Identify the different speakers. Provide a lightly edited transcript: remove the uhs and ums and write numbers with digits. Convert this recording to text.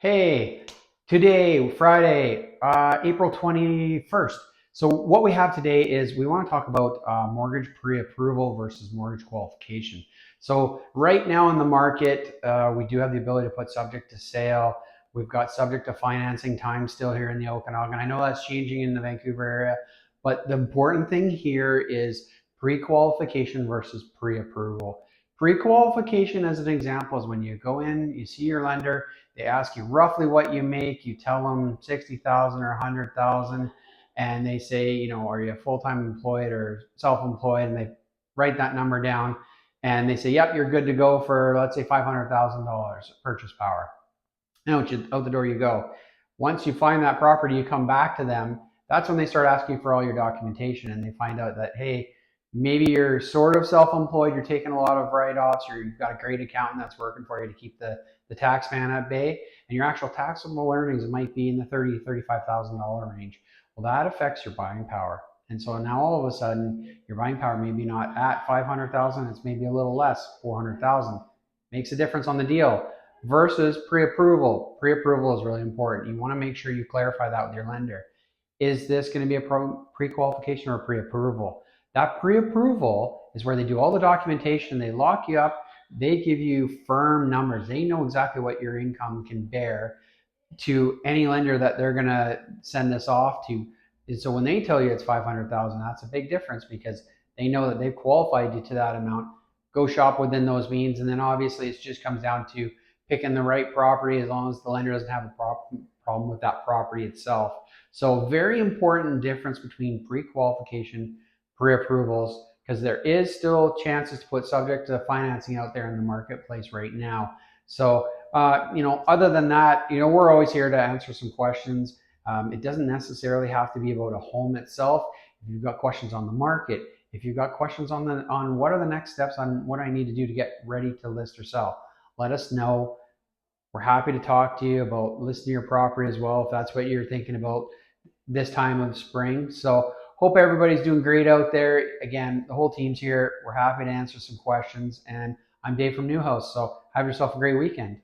Speaker 1: Hey, today, Friday, April 21st. So what we have today is we want to talk about mortgage pre-approval versus mortgage qualification. So right now in the market, we do have the ability to put subject to sale. We've got subject to financing time still here in the Okanagan. I know that's changing in the Vancouver area, but the important thing here is pre-qualification versus pre-approval. Pre-qualification, as an example, is when you go in, you see your lender, they ask you roughly what you make. You tell them 60,000 or 100,000, and they say, are you full-time employed or self-employed? And they write that number down, and they say, yep, you're good to go for, let's say, $500,000 purchase power. Now out the door you go. Once you find that property, you come back to them. That's when they start asking for all your documentation, and they find out that, hey, maybe you're sort of self-employed, you're taking a lot of write-offs, or you've got a great accountant that's working for you to keep the tax man at bay, and your actual taxable earnings might be in the $30,000 to $35,000 range. Well, that affects your buying power. And so now all of a sudden, your buying power may be not at 500,000, it's maybe a little less, 400,000. Makes a difference on the deal. Versus pre-approval. Pre-approval is really important. You want to make sure you clarify that with your lender. Is this going to be a pre-qualification or a pre-approval? That pre-approval is where they do all the documentation, they lock you up, they give you firm numbers. They know exactly what your income can bear to any lender that they're going to send this off to. And so when they tell you it's 500,000, that's a big difference because they know that they've qualified you to that amount. Go shop within those means, and then obviously it just comes down to picking the right property as long as the lender doesn't have a problem with that property itself. So very important difference between pre-qualification, pre-approvals, because there is still chances to put subject to financing out there in the marketplace right now. So, other than that, we're always here to answer some questions. It doesn't necessarily have to be about a home itself. If you've got questions on the market, if you've got questions on what are the next steps on what I need to do to get ready to list or sell, let us know. We're happy to talk to you about listing your property as well, if that's what you're thinking about this time of spring. So hope everybody's doing great out there. Again, the whole team's here. We're happy to answer some questions. And I'm Dave from neuHouzz. So have yourself a great weekend.